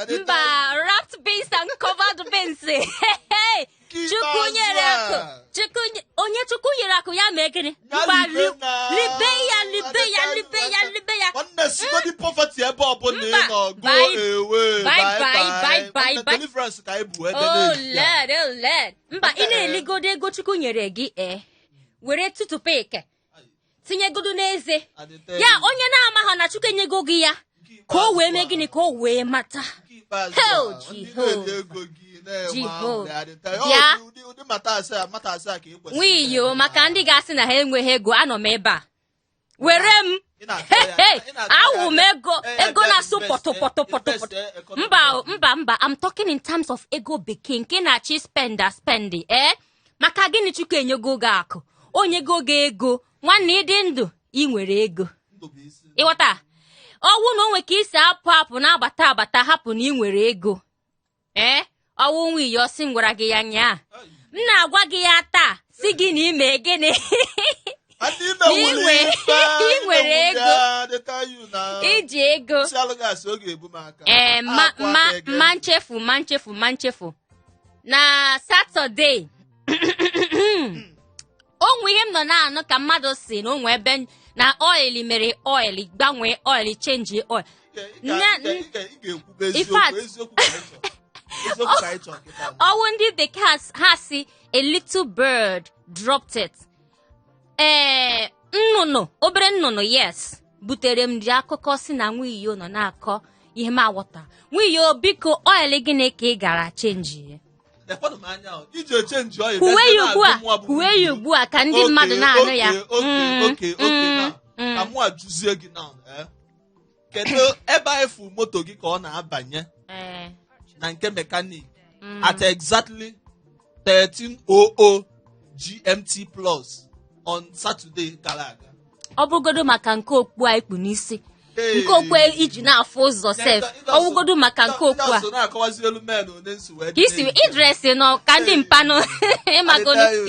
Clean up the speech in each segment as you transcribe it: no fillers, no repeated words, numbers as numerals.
Mba, wrapped beans and covered beans. Hey, Chukwu nyere akụ. Onye Chukwu nyere akụ ya mee gịnị? Mba, libe ya. Nwanne sigodi poverty ebe ọbụla ị nọ go away. Bye. Deliverance ka ebu ede n'eji. Oh Lord. Mba, ị na-eligodo ego Chukwu nyere gị were tutupu ike. Tinyegodo n'eze. Ya onye na-amaghị na Chukwu enyego gị ya. Ka o wee mee gịnị ka o wee mata. Nwiyo maka ndị ga-asị na ha enweghị ego anọ m ebe a. Were m. Awụ m ego na-asụ pọtụ. Mba. I'm talking in terms of ego bekee nke na-achị spend. Maka gịnị Chukwu enyego gị akụ. Onyego gị ego. Nwanne ịdị ndụ ị nwere ego. Ịghọta? Ọwụ na onwe ka isi apụ na-abata hapụ na ị nwere ego. Ọwụ nwiyo si m gwara gị ya nyaa. M na-agwa gị ya taa si gị na ime gịnị. Ị nwere ego. Iji ego. Ma nchefu. Na Saturday. Onwe ihe m nọ na-anụ ka mmadụ si na onwe ebe na oil mere oil gbanwee oil change oil. In fact, ọwụ ndị bekee ha si a little bird dropped it. Obere nnụnụ yes butere m dị akụkọ si na nwiyo nọ na-akọ ihe m aghọta. Nwiyo biko oil gịnị ka ị gara change Kwuwe ya ugbu a ka ndị mmadụ na-anụ ya. Ka mụ ajụzie gị na kedu ebe efu moto gị ka ọ na-abanye na nke mekanik at exactly 13:00 GMT plus on Saturday gara aga. Ọ bụgodo maka nke okpu a ikpu n'isi. Nke okpu iji na-afụ ụzọ sef. Ọ bụgodo maka nke okpu a. Isi idresi nọ ka ndị mpanụ ịmagodo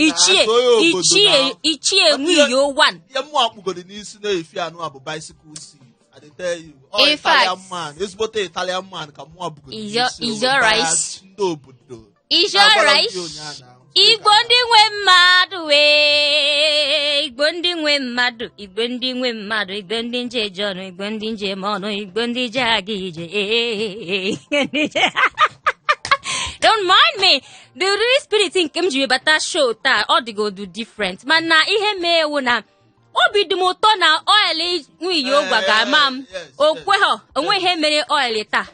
ichie nwiyo 1. Ya mụ akpụgodo n'isi na-efi anụ abụ bicycle seat. I tell you. In fact, ezigbote Italian man ka mụ abụgodo n'isi. Is your rice? Igbo ndị nwe mmadụ Igbo ndị nwe mmadụ Igbo ndị nje ọnụ Igbo ndị nje ọnụ Igbo ndị je aga ije. Don't mind me. The Holy Spirit nke m ji bata show taa ọ dịgodu different mana ihe meewu na obi dị m ụtọ na oil nwiyo gwaga ama m okweghọ onwe ihe mere oil taa.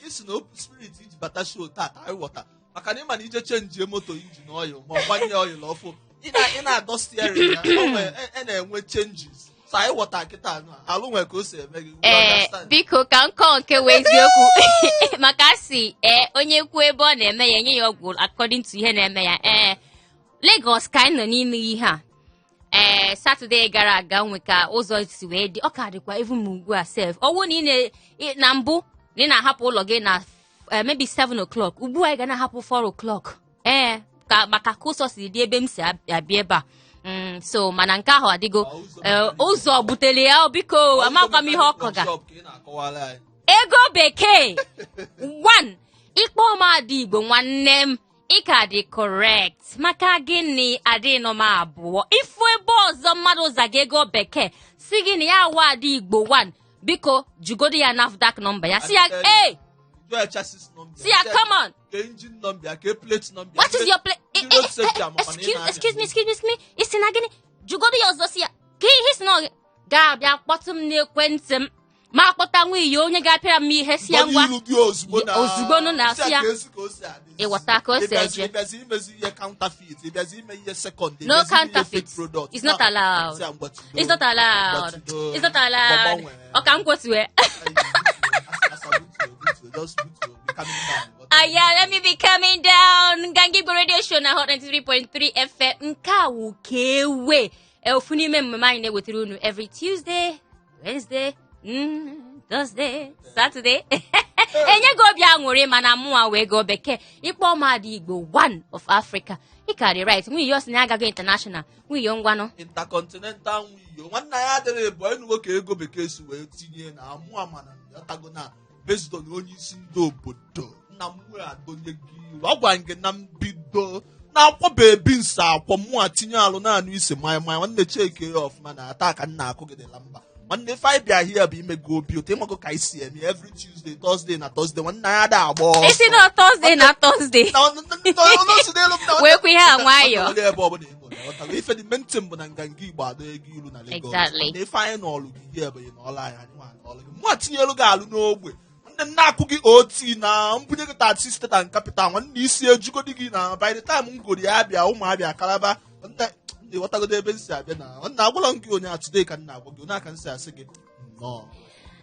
Isi na spirit iji bata show taa ịghọta maka na ịma na ije chenji moto injin oil ma ọ gbanye oil ọfụ ị na-adọ steering ya na-enwe changes so anyị ghọta kịta alụ nwere ka o si eme gị. Biko ka nkọ nke wee eziokwu maka si onye kwuo ebe ọ na-eme ya enye ya ọgwụ according to ihe na-eme ya. Lagos ka anyị nọ n'ime ihe a. Saturday gara aga nwe ka ụzọ si wee dị ọ ka dịkwa even ugbu a sef ọwụ na mbụ na ị na-ahapụ ụlọ gị na maybe 7 o'clock ugbu a ị ga na-ahapụ 4 o'clock ka maka ka ụzọ si dị ebe m si abịa ebe a. So mana nke ahụ adịgo ụzọ butere ya biko amakwa m ihe ọkọga ego bekee 1 ịkpọ m adị Igbo nwanne m ị ka dị correct maka gịnị adị nọ m abụọ ifu ebe ọzọ mmadụ zaga ego bekee si gị na ya awa adị Igbo 1 biko jugodo ya NAFDAC number ya si ya see ya come on engine number plate number what is your plate excuse me isi na gịnị jugodo ya ọzọ si ya ka ihe si na ga-abịa kpọtụ m n'ekwentị m ma akpọta nwiyo onye ga-apịara m ihe si ya ngwa ozugbo nụ na asị ya ịghọta ka o si eje. No counterfeit. It's not allowed. Ọ ka m kwesịrị let me be coming down. Gangi Radio Show na Hot 93.3 FM. Nke a wụ ka ewe ofu n'ime mmemme anyị na-ewetara unu every Tuesday, Wednesday, Thursday, Saturday. enye gị obi aṅụrị mana mụnwa wee go bekee ịkpọ mmadụ Igbo one of Africa ị karị right nwunye osi na agaghị international nwunye ngwanụ intercontinental nwunye nwanna ya adịrị bụ onye nwoke ego bekee si wee tinye na amụa mana yatago na based on onye isi ndị obodo nna m wee adonye gị iru ọ gwara gị na mbido na-akwọ bebi nsa akwọ mụa tinye alụ naanị isi maya nwanne cheke ya ọfụma na ata ka nna akụ gị dịla mba nwanne ife anyị bịa hie bụ ime gị obi ụtọ ịmago ka anyị si eme every Tuesday Thursday na Thursday nwanna ya da agba ọsọ isi na Thursday na Thursday wekwa ihe a nwayọọ ebe ọbụla ị nọ ife dị mentin bụ na nganga Igbo adọ ego ilu na Lagos na ife anyị n'ọlụ gị hie bụ n'ọlụ anyị nwa n'ọlụ gị mụa tinyelu gị alụ n'ogbe nwanne na-akụ gị oti na mbunye gị taxi state and capital nwanne isi ejugodi gị na by the time m goro ya abịa ụmụ abịa Kalaba ndị ghọtagodo ebe nsi abịa na nna agwala m gị onye atụde ka nna agwa gị onye aka nsi asị gị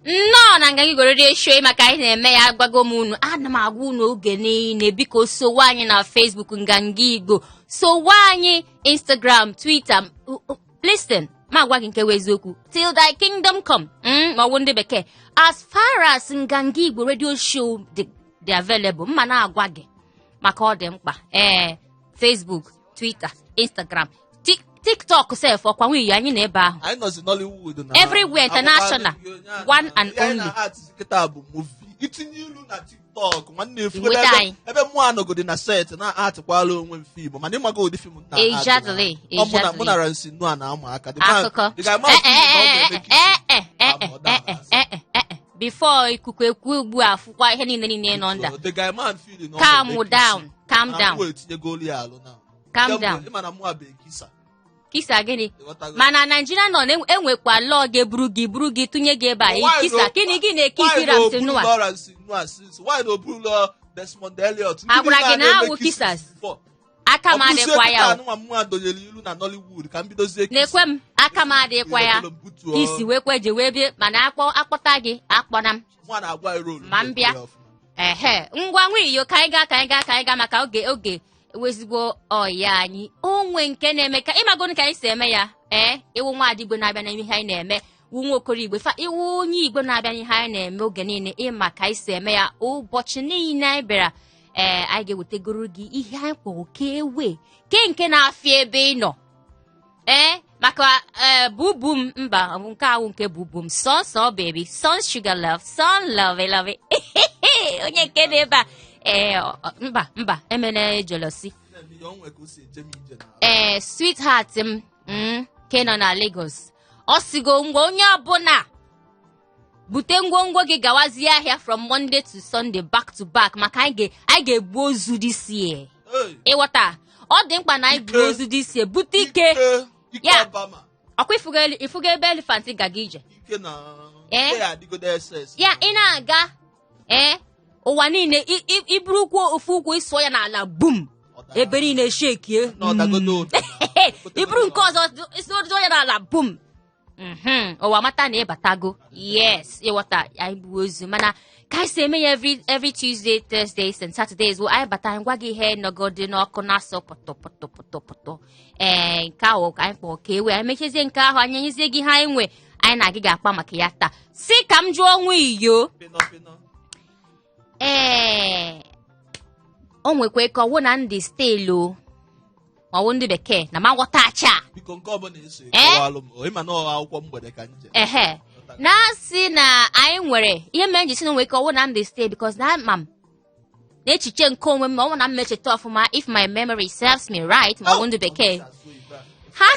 nnọọ na nga gị goro dị maka anyị na-eme ya gwago m unu ana m agwa unu oge niile biko sowe anyị na Facebook nganga Igbo sowe anyị Instagram Twitter listen ma gwa gị nke wee eziokwu till thy kingdom come ma ọ bụ ndị bekee as far as nganga Igbo radio show dị available mma na-agwa gị maka ọ dị mkpa Facebook Twitter Instagram TikTok sef ọkwa nwunye anyị na ebe ahụ anyị nọzi Nollywood na everywhere international one and only itinye ilu na TikTok nwanne efu ebe mụ anọgodi na set na atịkwala onwe m fim mana ịmaga ụdị fim na mụ na Ransi Nua na ama aka before ikuku ekwu ugbu a fụkwa ihe niile nọ nda calm down kisa gịnị mana Nigeria nọ enwekwa lọọ ga-eburu gị tụnye gị ebe a kisa gịnị na-ekisi Ransi Nua agwara gị na awụ kisas aka m adịkwa ya na-ekwe m aka m adịkwa ya isi wekwe je wee bie mana akpọta gị akpọna m ma m bịa ngwa nwunye ka anyị gaa maka oge wezigbo ọya anyị onwe nke na-eme ka ịmagonu ka anyị si eme ya iwu nwaadị Igbo na-abịa na ihe anyị na-eme wu nwa okoro Igbo iwu onye Igbo na-abịa n'ihe anyị na-eme oge niile ịma ka anyị si eme ya ụbọchị niile anyị bịara anyị ga-ewetegoro gị ihe anyị kpọrọ ka ewe nke na-afịa ebe ị nọ maka bubu m mba nke awụ nke bubu m sọnsọ baby son sugar love son love onye nke dị ebe a mba emene jealousy sweetheart m ke nọ na Lagos ọ sigo ngwa onye ọbụla bute ngwongwo gị gawazie ahịa from Monday to Sunday back to back maka anyị ga-ebu ozu this year ịghọta ọ dị mkpa na anyị bu ozu this year bute ike ya ọkwa ifuga ebe elephant gaga ije ya ị na-aga ụwa niile iburukwu ofu ụkwụ ịsụọ ya n'ala bum ebe niile shekie iburu nke ọzọ ịsụọ ya n'ala bum ụwa mata na ịbatago yes ịghọta anyị bụ ozu mana ka anyị si eme ya every Tuesday Thursdays and Saturdays bụ anyị bata anyị gwa gị ihe nọgodi n'ọkụ na-asọ pụtụ nke ahụ anyị kpọọ ka ewe anyị mechezie nke ahụ anyị enyezie gị ihe anyị nwe anyị na gị ga-akpa maka ya taa si ka m jụọ onwe iyo o nwekwa ka ọwụ na ndị steelu ọwụ ndị bekee na ma nghọta acha na-asị na anyị nwere ihe mere nji si na nwere ka ọwụ na ndị steelu because na ama m n'echiche nke onwe m na ọwụ na mmecheta ọfụma if my memory serves me right ma ọwụ ndị bekee ha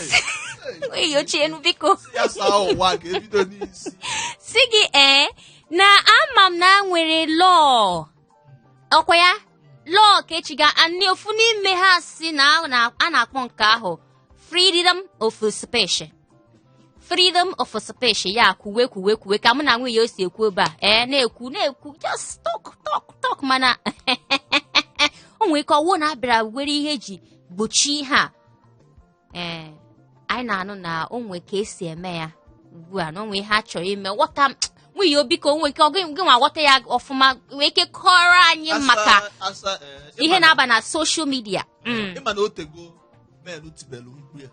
yochienu biko si gị na ama m na nwere lọọ ọkwa ya lọọ ka echiga ndị ofu n'ime ha si na a na-akpọ nke ahụ freedom of speech ya kwuwe ka mụ na nwunye o si ekwu ebe a na-ekwu just talk mana o nwere ka ọwụ na-abịara were ihe eji gbochie ihe a anyị na-anụ na o nwere ka esi eme ya ugbu a na o nwere ihe a chọrọ ime ghọta nwunye obiko onwe ike ọgụ gị nwa ghọta ya ọfụma wee ike kọrọ anyị maka ihe na-aba na social media ịma na otego men tibelu mkpu ya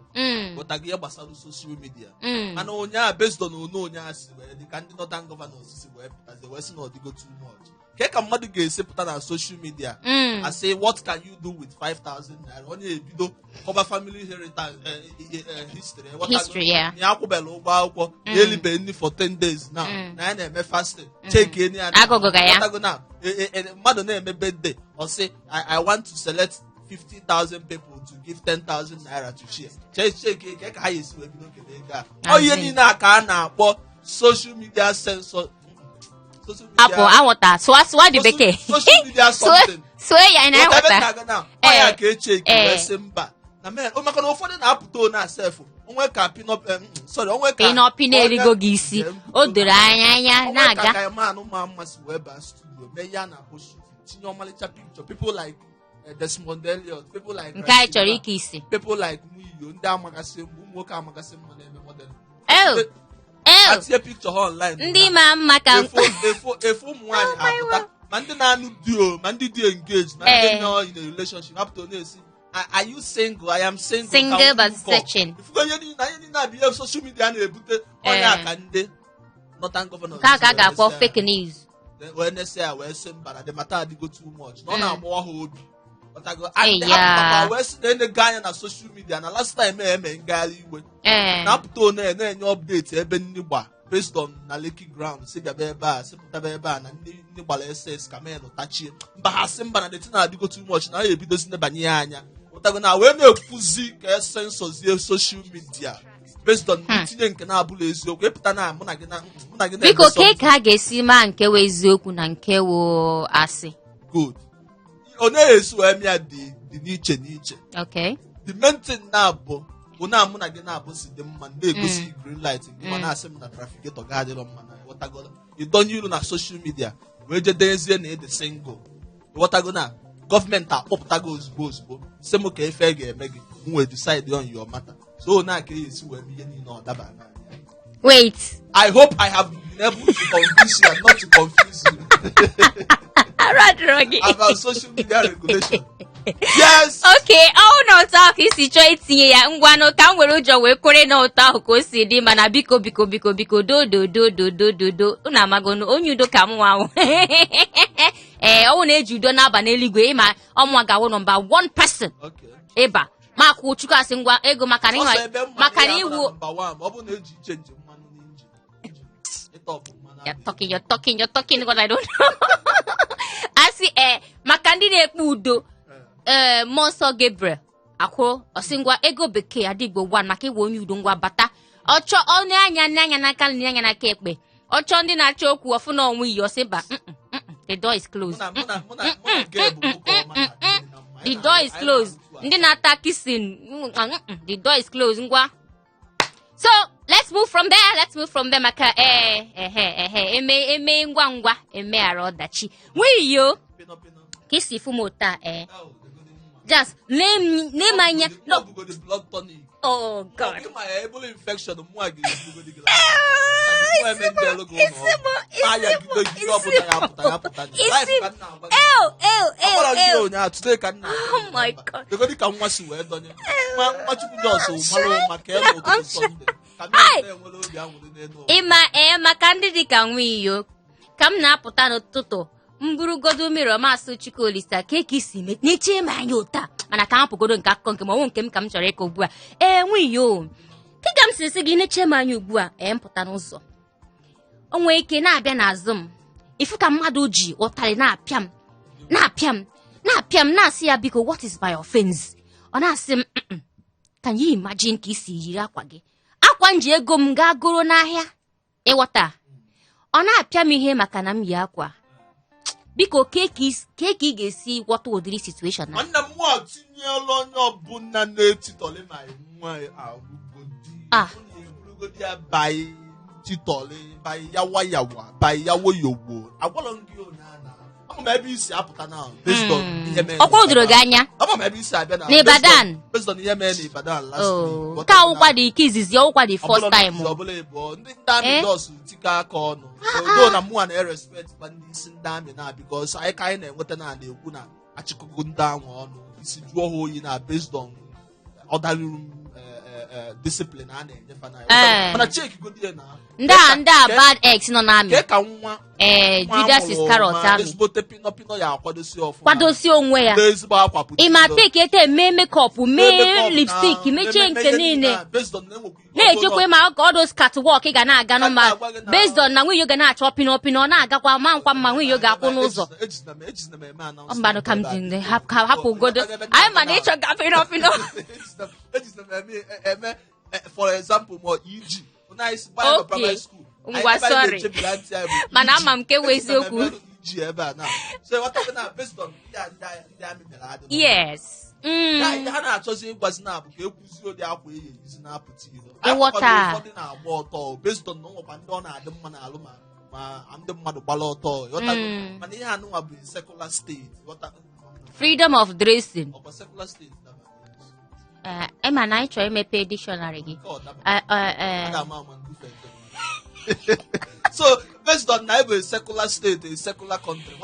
pụtago ihe gbasara social media mana onye a based on onye a si wee dị ka ndị northern governors si wee pụtazi wee sị na ọdịgo too much ka mmadụ ga-esi pụta na social media asị what can you do with 5,000 naira onye ebido cover family history ya akwụbela ụgwọ akwụkwọ ya elibe nri for 10 days now na ya na-eme fasting cheki enyi ya mmadụ na-eme birthday ọ sị I want to select 50,000 people to give 10,000 naira to share cheki ka ha esi wee bido kele ego a ihe niile a ka a na-akpọ social media censor apụ anwụta sụwa dị bekee sụọ ya na anwụta ọya ka echeki wee sị mba na maka na ụfọdụ na-apụta one asef onwe ka pinọpi na-erigo gị isi o doro anya na-aga ka manụ ma mmasị wee baa studio mee ya na host tinye ọmalịcha picture people like Desmond Elliot, people like nke anyị chọrọ ike isi people like Muyo ndị amagasị ụmụ nwoke amagasị mma na-eme model atie picture ha online ndị ma mma ka efu ụmụ nwaanyị apụta ma ndị na-anụ dio ma ndị dị engaged ma ndị nọ in a relationship apụta na-esi are you single? I am single but searching. Ifugo ihe niile na-abịa social media na-ebute onye aka ndị northern governors ka ga-akpọ fake news wee na-ese ya wee sị mba na the matter adịgo too much na ọ na-agbawa ha obi wee sị na-enega anya na social media na last time eme ngagharị iwe na-apụta one na-enye update ebe ndị gba based on na Lekki ground si bịaba ebe a si pụtaba ebe a na ndị gbara SS ka menụ tachie mba ha sị mba na deti na-adịgo too much na ha ebidozi nebanye ya anya ụtago na wee na-ekwuzi ka esensozie social media based on itinye nke na-abụla eziokwu ịpụta na mụ na gị biko ka a ga-esi maa nke wee eziokwu na nke woo asị good onye esi wee mịa dị n'iche okay the main thing na-abụ na mụ na gị na-abụ si dị mma na-egosi green light ma na-asị m na traficator ga-adịrọ mma na ịghọtago ịdọnye iru na social media wee jedezie na ịdị single ịghọtago na gọọmenti akpọpụtago ozugbo sị m ka ife ga-eme gị m wee decide on your matter so na ka esi wee ihe niile ọ daba na wait I hope I have been able to convince you and not to confuse you about social media regulation. Yes. Okay, ọ n'ụtọ ahụ ka isi chọọ itinye ya ngwanụ ka m were ụjọ wee kwere n'ụtọ ahụ ka o si dị mana biko dodododododododo unu amagonu onye udo ka m nwanwụ ọnwụ na-eji udo n'aba n'eluigwe ịma ọmụwa ga-awụ nọmba 1 person ịba makụ chukwu asị ngwa ego maka na iwu you're talking what I don't know asị maka ndị na-ekpe udo mmụọ nsọ Gabriel akwụ ọsị ngwa ego bekee adịgbo 1 maka iwe onye udo ngwa bata ọchọ onye anya n'aka na anya n'aka ekpe ọchọ ndị na-achọ okwu ọfụ na onwe iyi ọsị ba the door is closed the door is closed ndị na-ata kissing the door is closed ngwa so let's move from there maka eme ngwa emeghara ọdachi nwiyo ka isi fụ m ụta just name anya no oh god oh my god maka ndị dịka nwiyo ka m na-apụta n'ụtụtụ mburugodo mmiri ọmasị Chukwuolisa ka isi na-eche m anya ụta mana ka m pụgodo nke akụkọ nke ma ọnwụ nke m ka m chọrọ ịkọ ugbu a nwiyo ka m siri sị gị na-eche m anya ugbu a mpụta n'ụzọ o nwee ike na-abịa n'azụ m ifu ka mmadụ ji ụtarị na-apịa m na-asị ya biko what is my offense ọ na-asị m can you imagine ka isi yiri akwa gị akwa m ji ego m gaa goro n'ahịa ịghọta ọ na-apịa m ihe maka na m yi akwa biko ka ị ga-esi ghọta ụdịrị situation na nwanne m nwa tinyela onye ọbụla na-etitọlị ma nwa agụgodi ya bai titọlị bai yawa bai yawoyowo agwalọ gị ọ ma ebe isi apụta na based on ihe mere ọkwa odoro gị anya ọ ma ebe isi abịa na n'Ibadan based on ihe mere n'Ibadan last week ka ọkwa dị ike izizi ọkwa dị first time ọbụla ịbụ ndị amị dos tika aka ọnụ odo na mụnwa na-respect kwa ndị isi ndị amị na because anyị ka anyị na-enweta na na-ekwu na achịkọgo ndị ahụ ọnụ isi jụọ ha oyi na based on other room discipline a na-enyefa na mana check go there na ndị a bad eggs nọ n'amị ka nwa Judas Iscariot amị ezigbote pino ya kwadosi onwe ya ezigbo akwa pụta ịma tekete mee makeup mee lipstick mechie nke niile na-echekwa ma ka ọdụ catwalk ga na-aga n'ụma based on na nwunye ga na-achọ pino na-agakwa ma nkwa mma nwunye ga-akwụ n'ụzọ mmadụ ka m dị hapụ godo anyị ma na ịchọ ga pino for example more EG okay ngwa sorry mana ama m nke wee eziokwu yes ha na-achọzi ịgwazi na abụ ka ekwuzi ụdị akwa eyi izi na-apụta iro ịghọta ụfọdụ na-agba ọtọ based on nwekwa ndị ọ na-adị mma n'alụ ma ndị mmadụ gbara ọtọ mana ihe anụnwa bụ secular state freedom of dressing secular state Emma na anyị chọrọ imepe dictionary gị so based on na ebe a secular state a secular country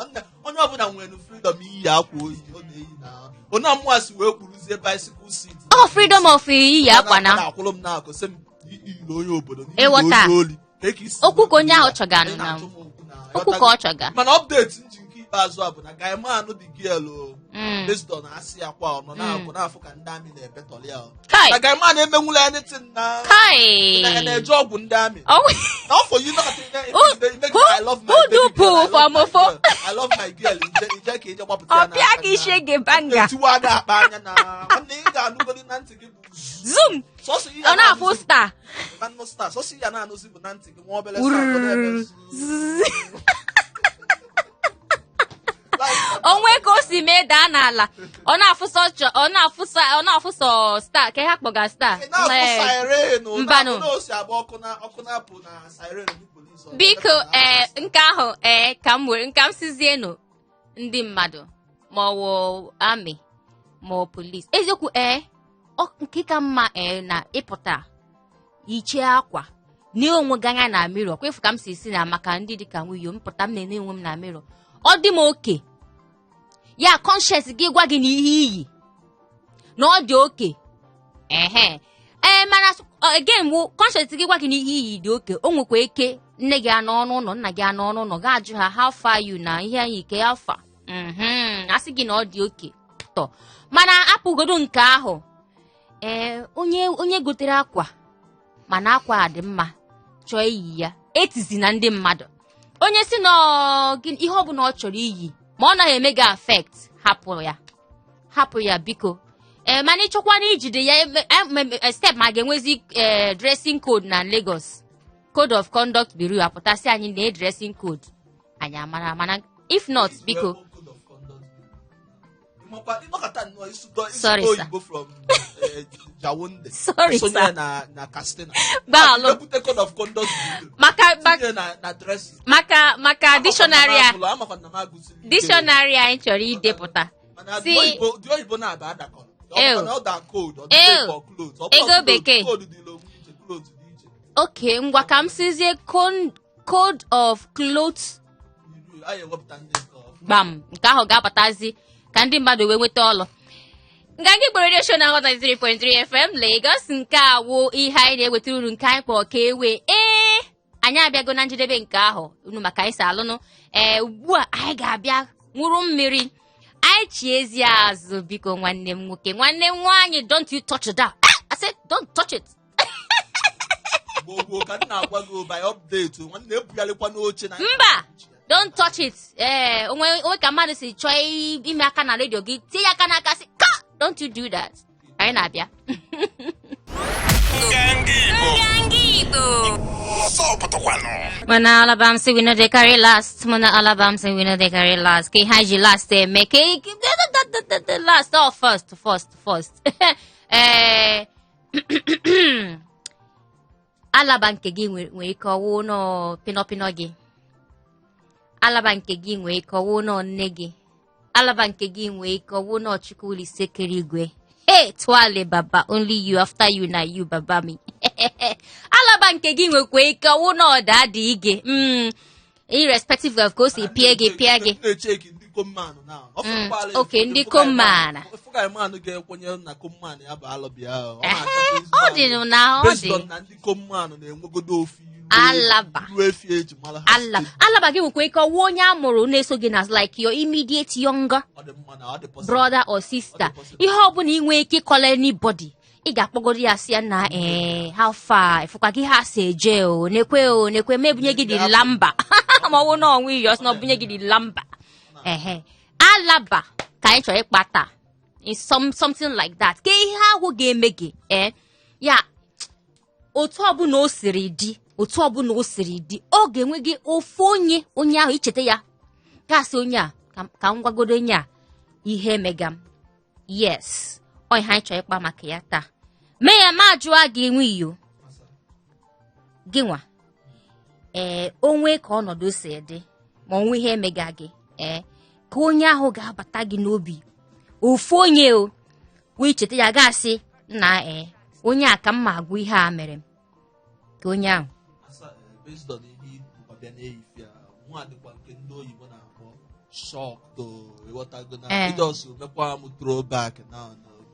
onye ọbụla nwere freedom iyi akwa oyi ọ na-eyi na onye amụasị wee kwuruzie bicycle seat freedom of iyi akwa na akwụrụ m na-akụ sị m iyiri onye obodo ịghọta oli okwu ka onye ahụ chọga na okwu ka ọ chọga mana update nji nke ikpeazụ a bụ na gaimanụ dị giel based on asị akwa ọ nọ na-abụ n'afọ ka ndị amị na-ebetọli ya na gaimanụ emenwula ya anything na na-eje ọgwụ ndị amị for you not I love my baby girl I love my girl ije ka ije gbapụta ya na ọpịa ka ishe gị banga tiwa na-akpa anya na nwanne ị ga-anụgodi na ntị gị bụ zoom ọ na-afụ star sọsị ya na-anụzi bụ na ntị gị nwa obele onwe ka o si mee daa n'ala ọ na-afụsọ star ka ha kpọga star mbanụ biko nke ahụ ka m sizienụ ndị mmadụ ma ọ wụ amị ma ọ polis eziokwu nke ka mma na ịpụta ichie akwa n'onwe gị anya na mirror kwefu ka m si na maka ndị dịka nwunye m pụta m na-ene onwe m na mirror ọ dị m oke ya conscience gị gwa gị n'ihe iyi na ọ dị oke mana again bụ conscience gị gwa gị n'ihe iyi dị oke o nwekwa eke nne gị anọ ọnụ ụlọ nna gị anọ ọnụ ụlọ ga-ajụ ha how far you na ihe anyị ike afa asị gị na ọ dị oke tọ mana apụgodo nke ahụ onye gotere akwa mana akwa a dị mma chọọ iyi ya etizi na ndị mmadụ onye si na ihe ọbụla ọ chọrọ iyi ma ọ naghị eme gị affect hapụ ya biko mana ịchọkwa na ijide ya step ma ga-enwezi dressing code na Lagos code of conduct bureau apụtasị anyị na dressing code anyị amara mana if not biko sorry sir sorry sir maka dictionary anyị chọrọ idepụta si ego bekee okay ngwa ka m sizie code of clothes gbam nke ahụ ga-apụtazi ka ndị mmadụ wee nweta ọlụ nga gị gbere redio na 93.3 FM Lagos nke awụ ihe anyị na-ewetara uru nke anyị kpọọ ka ewe anyị abịago na njedebe nke ahụ unu maka anyị si alụnụ ugbu a anyị ga-abịa ṅụrụ mmiri anyị chiezi azụ biko nwanne m nwoke nwanne m nwaanyị don't you touch that I said don't touch it mba don't touch it onwe ka mmadụ si chọọ ime aka na redio gị tie ya aka n'aka si ka don't you do that anyị na-abịa Mana Alabama say we know they carry last. Mana Alabama say we know they carry last. Ke haji last make the last. Oh, first. Alabama nke gị nwere ike ọwụ no pino gị. Alabama nke gị nwere ike ọwụ no nne gị. Alabama nke gị nwere ike ọwụ no Chukwulise kere igwe. Hey, Twale Baba, only you after you na you Baba me. Alaba nke gị nwekwa ike ọwụ na ọda dị ige. Irrespective of course pie gị. kommanụ na oke ndị kommanụ fụga manụ ga-ekwenye na kommanụ ya bụ alọbịa ahụ ọ dị na ọ dị na ndị kommanụ na-enwegodo ofu alaba efi eji mara ha alaba gị nwekwa ike ọwụ onye a mụrụ na-eso gị na like your immediate younger brother or sister ihe ọbụla ị nwee ike ịkọla anybody ị ga-akpọgoro ya sị ya na how far ifụkwa gị ha si eje nekwe mebunye gị dị lamba ma ọwụ na ọnwụ iyi ọsọ na ọbụnye gị dị lamba alaba ka anyị chọrọ ịkpata something like that ka ihe ahụ ga-eme gị ya otu ọbụla o siri dị ọ ga-enwe gị ofu onye ahụ icheta ya gasị onye a ka m gwagodo onye a ihe emega m yes ọ ihe anyị chọrọ ịkpa maka ya taa mee ya ma jụọ gị enwe iyo gị nwa onwe ka ọnọdụ si dị ma onwe ihe emega gị ka onye ahụ ga-abata gị n'obi ofu onye wee cheta ya gasị na onye a ka m ma agwa ihe a mere m ka onye ahụ based on ihe ọbịa na-eyife ya nwa dịkwa nke ndị oyibo na-akpọ shock to ịghọtago na ịjọs mekwa m throwback na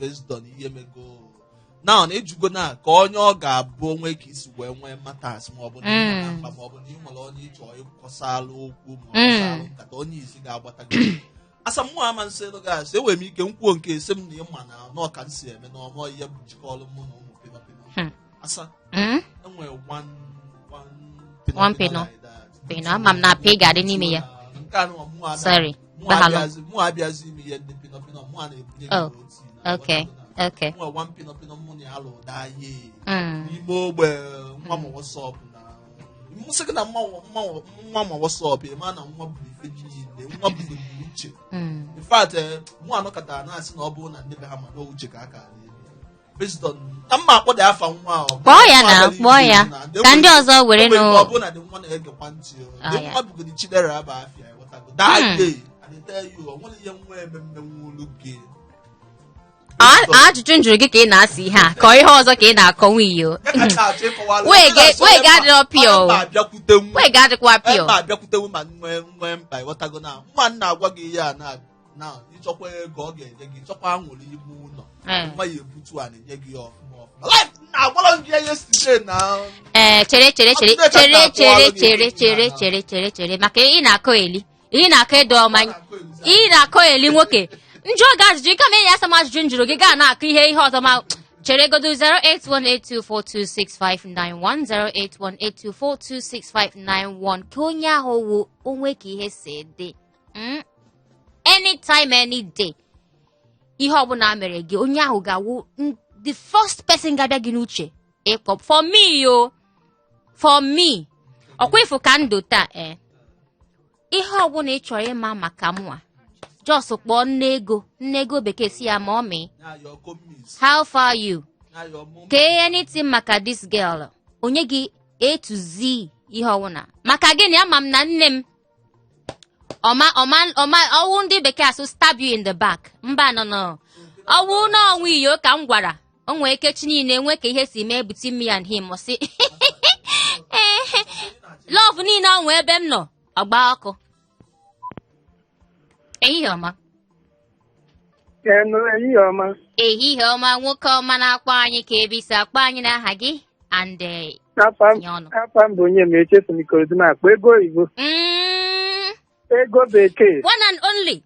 based on ihe mego na ejugo na ka onye ọ ga-abụ onwe ka isi wee nwee matas maọbụ na ịma maọbụ na ịnwere onye ịchọ ịkọsalụ okwu maọbụ nkata onye isi ga-agbata gị asa mmụọ ama nsị gasị enwere m ike nkwuo nke esi m na ịma na n'ọka m si eme na ọmọ ihe bụ jikọrọ mụ na ụmụ pịnọpịnọ asa enwere one pino ama m na pị ga-adị n'ime ya sorry mụ abịazi ime ihe ndị pịnọpịnọ mụ a na-ebunye okay nwa one pịnọpịnọ mụ na ya lụrụ daye n'ime ogbe nwa ma wọsọp na mụsị gị na nwa ma wọsọp ema na nwa bụ ife niile nwa bụ uche in fact mụ anọkọtara na-asị na ọ bụrụ na ndị be ha ma na uche ka aka based on na mma akpọ dị afa nwa ahụ kpọọ ya ka ndị ọzọ were nụ ọ bụrụ na dị nwa na-egekwa ntị dị nwa bụgodi chidera aba afịa ịghọtago daye o nwere ihe nwa ememme nwulu gị ajụjụ njụrụ gị ka ị na-asị ihe a ka ihe ọzọ ka ị na-akọnwa iyo wee ga-adịrọ pịọ wee ga-adịkwa pịọ ma abịakwutewu ma nwee mkpa ịghọtago na mma nna agwa gị ihe a na ịchọkwa ego ọ ga-enye gị ịchọkwa anwụrụ ime ụlọ mma ya ebutu a na-enye gị chere maka ị na-akọ edo eli nwoke njụ oge ajụjụ kama enyi asa m ajụjụ njụrụ gị gaa na-akụ ihe ọzọ ma chere godo 08182426591 08182426591 ka onye ahụ wụ onwe ka ihe si dị anytime any day ihe ọbụla mere gị onye ahụ ga-awụ the first person ga-abịa gị n'uche ịkpọ for me ọkwa ifu ka ndụ taa ihe ọbụla ị chọrọ ịma maka mụa just kpọọ nne ego bekee si ya ma ọ mee how far you kee anything maka this girl onye gị A to Z ihe ọwụna maka gịnị ama m na nne m ọwụ ndị bekee asụ stab you in the back mba nọ ọwụ na ọnwụ iyo ka m gwara o nwee ekechi niile nwe ka ihe si mee between me and him si love niile ọ nwee ebe m nọ ọgba ọkụ ehihie ọma nwoke ọma na-akpọ anyị ka ebe isi akpọ anyị n'aha gị and afa m bụ onye ma echefu n'ikorodu na-akpọ ego oyibo ego bekee one and only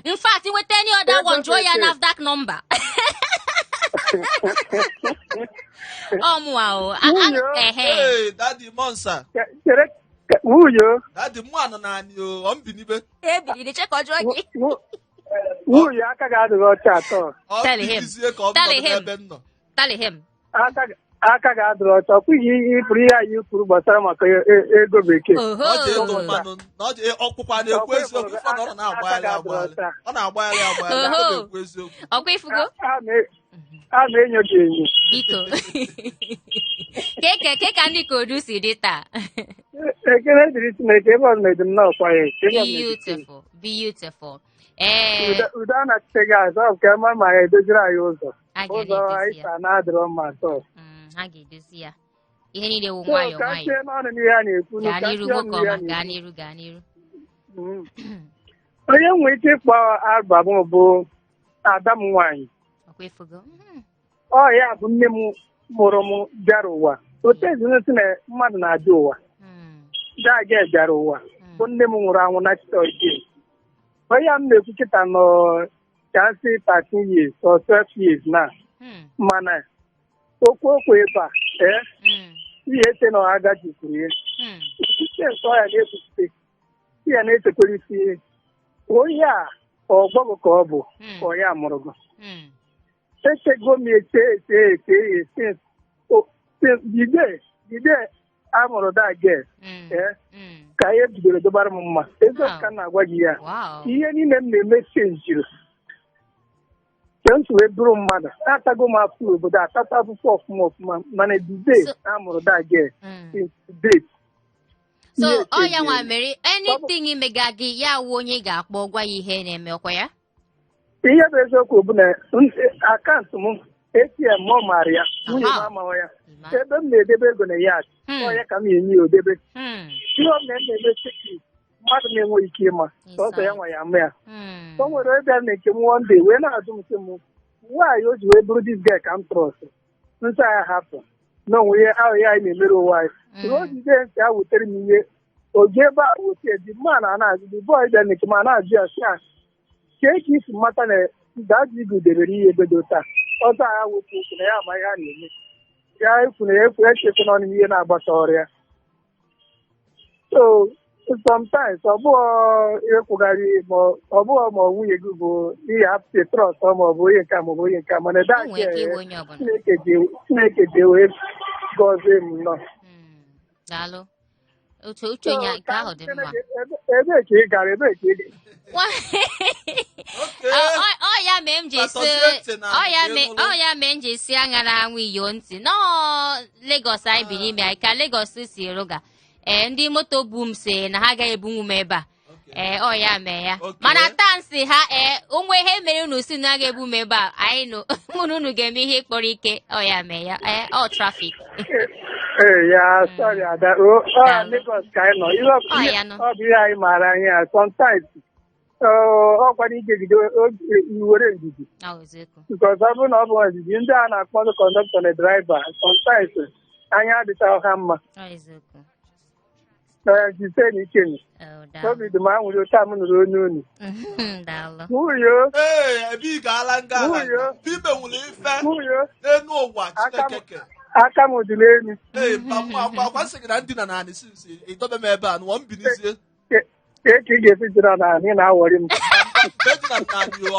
in fact nweta any other one jụọ ya NAFDAC number ọmụa daddy monsa wuyo daddy mụ anọ naanị ọ mbinibe ebili chekọ jụọ gị wuyo aka ga-adịghị ọcha atọ tell him aka ga-adịrị ọcha ọ kwụghị ịpụrụ ihe anyị kwuru gbasara maka ego bekee ọkpụkpa na-ekwu eziokwu ọ na-agbagharị ọkwa ifugo a na-enyo gị enyo biko ke ka ndị kodu si dị taa ekele dịrị Chineke ebe ọ na-edu m n'ọkwa ya beautiful udo a na-achite gị azụ ọ nke ọma ma ya edoziri anyị ụzọ anyị sa na-adịrọ mma atọ ha ga-edozi ya ihe niile wụ nwayọọ n'ọnụ n'ihe a na-ekwu gaa n'iru nwoke ọma gaa n'iru onye nwere ike ịkpọ album bụ ada m nwaanyị. Ọ ya bụ nne m mụrụ m bịara ụwa. Otu ezinụlọ na mmadụ na-abịa ụwa. Dage bịara ụwa bụ nne m nwụrụ anwụ na chọọchị. Onye a m na-ekwu kịta nọ chansị 13 years or 12 years na mana okwu ebe a ihe ete na agaji kwuru ya ike nke ọ ya na-ekwupụta ya na-echekwara isi ihe onye a ọgbọgụ ka ọ bụ ka ọ ya mụrụ gị echego m ete jide amụrụ dage ka ihe bidoro dobara m mma eziokwu ka m na-agwa gị ya ihe niile m na-eme chenjiri wee bụrụ mmadụ atago m afọ obodo atata akwụkwọ ọfụma mana dide amụrụ dage so ọ ya nwa mere anything imega gị ya wụ onye ga-akpọ gwa ya ihe na-eme ọkwa ya ihe bụ eziokwu bụ na akaụntụ m ATM m maara ya nwunye m amaghị ya ebe m na-edebe ego na ya ọ ya ka m enye ya odebe ihe ọ na-eme sekit mmadụ na-enweghị ike ịma ọsọ ya nwa ya ama ya o nwere ebe a na-eche m one day wee na-ajụ m sị m nwaanyị o ji wee bụrụ dis guy ka m trọst nsọ ya hapụ na onwe ihe ahụ ya anyị na-emere onwe anyị o jide ntị a wutere m ihe oge ebe a wote di mma na na-ajụ dị bọị bịa na-eche ma na-ajụ ya sị a kee ka isi mmata na daji gị debere ihe ebedo taa ọzọ agha wepụ okwu na ya ama ihe a na-eme ya ekwu na ekwu echekwa n'ọnụ ihe na-agbasa ọrịa so sometimes ọ bụghị ịkwụgharị ọ bụghị ma nwunye gị bụ ihe apụta trọst ma ọ bụ onye nke ma ọ bụ onye nke mana Chineke ji wee gọzie m nnọọ ebee ka ị gara ọ ya mee m ji si aṅara anwụ iyo ntị nọ Lagos anyị bi n'ime anyị ka Lagos si rụga ndị moto bu m si na ha agaghị ebunwu m ebe a ọ ya mee ya mana taa nsị ha onwe ihe mere unu si na aga ebu m ebe a anyị mụrụ unu ga-eme ihe kpọrọ ike ọ ya mee ya ọ trafik ya sorry ada Lagos ka anyị nọ ọ bụ ihe anyị maara anya sometimes ọkwara igegide were ndidi because ọ bụrụ na ọ bụ ndidi ndị a na-akpọ ndị kọndọktọ na draiva sometimes anya adịchaghị ha mma jise na ikenye obi dị m anwụrụ otu a m nụrụ onye unu nwunyo aka m dị n'elu ka ị ga-esi jiri na ị na-awọrị m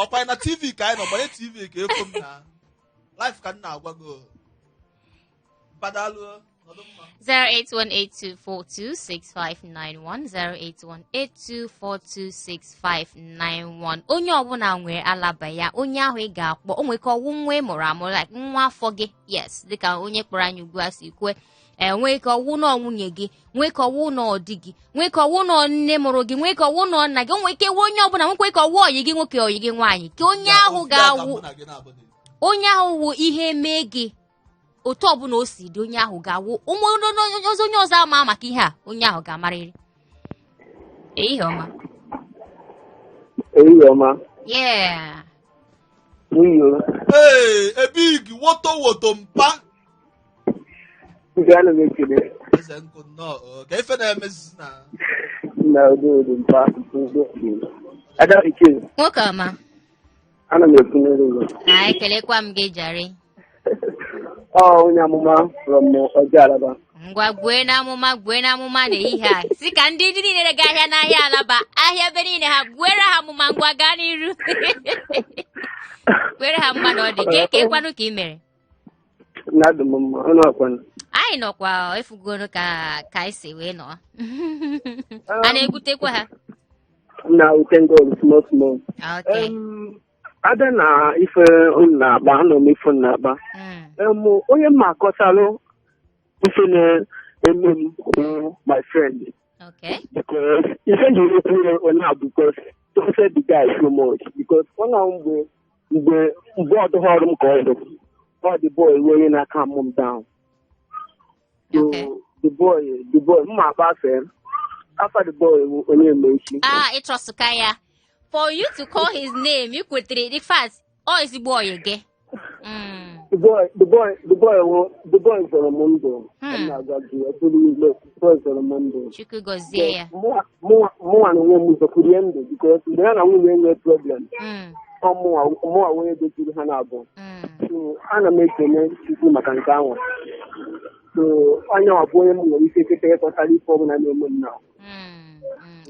ọkwa na TV ka anyị nọ gbanye TV ka ekwu m na life ka m na-agwa gị badalụ 08182426591 onye ọbụla nwere alaba ya onye ahụ ị ga-akpọ o nwere ka ọwụ nwa mụrụ amụ like nwa afọ gị yes dịka onye kpọrọ anyị ugbu a si kwe nwee ka ọwụ na nwunye gị nwee ka ọwụ na ọdị gị nwee ka ọwụ na nne mụrụ gị nwee ka ọwụ na nna gị nwee ike onye ọbụla nwekwe ka ọwụ ọyị gị nwoke ọyị gị nwaanyị ka onye ahụ ga-awụ onye ahụ wụ ihe mee gị otu ọbụla o si dị onye ahụ ga-awụ onye ọzọ ama maka ihe a onye ahụ ga-amarịrị ehihie ọma yeah ebig woto mpa ana m ekele ka ife na-emezi na odo mpa ada ike nwoke ọma ana m ekwunyere ụlọ ekelekwa m gị jari onye amụma from Ọjị-Alaba. Ngwa gwee n'amụma n'ehihie a si ka ndị niile ga ahịa n'ahịa Alaba ahịa ebe niile ha gwere ha amụma ngwa gaa n'iru gwere ha mma na ọ dị ka ekwanụ ka ị mere na-adụ m mma ọnụ akwanụ anyị nọkwa efugoro ka anyị si wee nọ a na-egutekwa ha na utengol small okay ada na ife unu na-agba anọ m ife na-agba onye mma akọsalụ ife na-eme m my friend because ife ji ekwu onye a because don't say the guy so much because ọ na mgbe ọdụ ọrụ m ka ọ dị ọ dị boy onye na-aka m down so the boy mma akpafe after the boy onye emechi ịtrọsụka ya for you to call his name, you could read it fast. Oh, is the boy again? The boy is on a Mundo. The boy is on a Mundo. Chuku goes there. More and one with the because they are a problem. More away to the Hanabo. So, Anna makes a name to Macangawa. So, I know a poem will take a totally form and a moon now.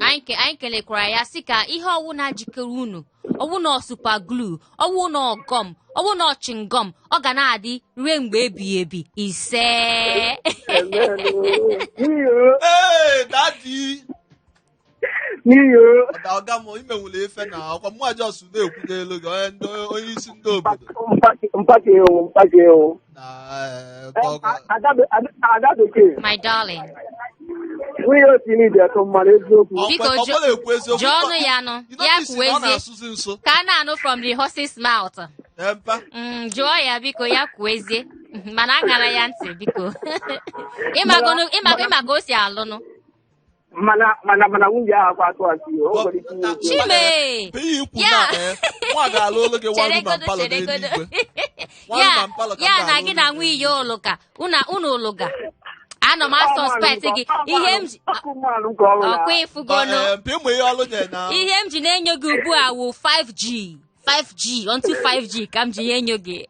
I can cry. Asika, Iho wuna jikerunu. Owu no super glue. Owu no gum. Owu no chewing gum. Oganadi rain baby. He said. Hey, Daddy. Niyo. Agamo ime wule efe na akwa mwa just dey okude logo and only si ndo obodo. Mpake o. Na My darling. We don't need that on my Because John Yano, Yakwezi, Kana from the horse's mouth. Joya, because Yakwezi, Manangala Yancy, because Ima goes Yalono. Mana unja kwa Chime. Yeah, Nagina we yo loka. Uno loga. Ano ma suspect gi ihe m ji okwa ifugono ihe m ji na-enyo gị ugbu a wụ 5G onto 5G ka m ji enyo gị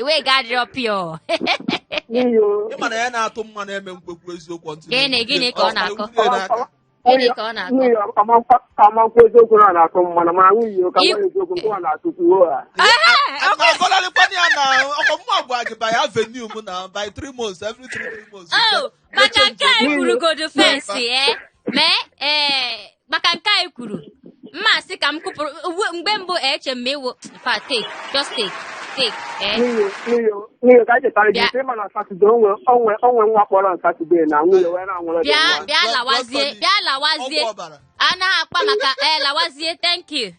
we ga drop yo ị mana ya na-atụ mma na-eme mkpekwu eziokwu ntị gịnị ka ọ na-akọ gịnị ka ọ na-akọ amakwa eziokwu na-atụ mma na ma nwunye ka nwere eziokwu nke ọ na-atụkwu ha by avenue by 3 months, every 3 months. Oh, Makanka Ikuru go to fence, Makanka Ikuru. Masi kam kupuru mbembo mewo. In fact, take. Niyo ka je tare je se mana Saturday onwe nwa kpọrọ on Saturday na nwunye we na nwere. Bịa lawazie. Ana akpa maka lawazie, thank you.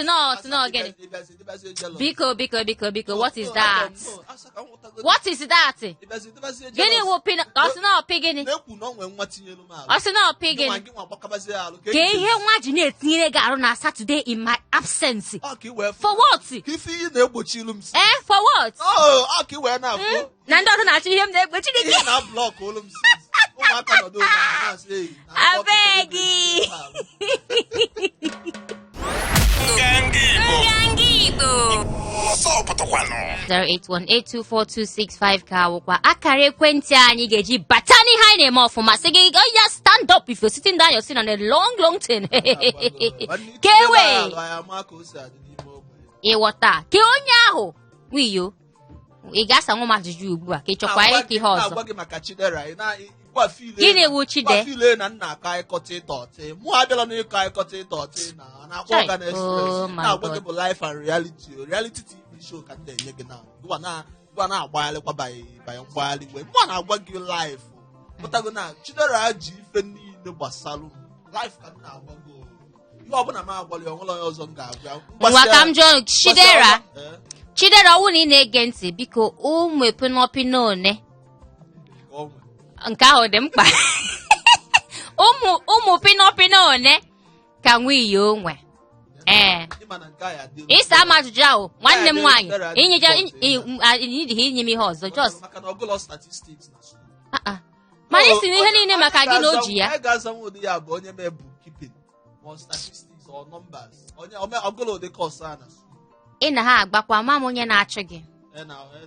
No, get it. Biko, what is that? What is that? Gini wo pin, no pigini. No pigini. Ke ihe nwa ji na-etinyere gị arụ na Saturday in my absence. For what? For what? Na ndị ọdụ na-achọ ihe m na-egbochi gị. Abegi. Ngangibo 081824265 ka wụkwa akara ekwentị anyị ga-eji bata n'ihe anyị na-eme ọfụma sị gị ya stand up if you're sitting down you're sitting on a long thing kewe ịghọta ke onye ahụ wiyo ị ga-asa nwa m ajụjụ ugbu a ka ị chọkwa ihe ihe ọzọ gịnị ewu Chide na nna aka ịkọta ịtọtị mụ abịala na ịkọ ịkọta ịtọtị na akwa organization na-agwa gị bụ life and reality TV show ka ndị enye gị na gwa na-agbaghalịkwa banye mgbaghalị mgbe mụ na-agwa gị life pụtago na Chidera ji ife niile gbasalụ life ka m na-agwa gị ihe ọbụla m agwalị onwere onye ọzọ m ga-agwa ngwa ka m jụọ Chidera ọwụ na ị na-ege ntị biko ụmụ epinọpinọ one nke ahụ dị mkpa ụmụ pinọpinọ one ka nwunye onwe ịsa ama ajụjụ ahụ nwanne m nwaanyị inye m ihe ọzọ just mana isi ihe niile maka gị na o ji ya ị na ha agbakwa ma m onye na-achụ gị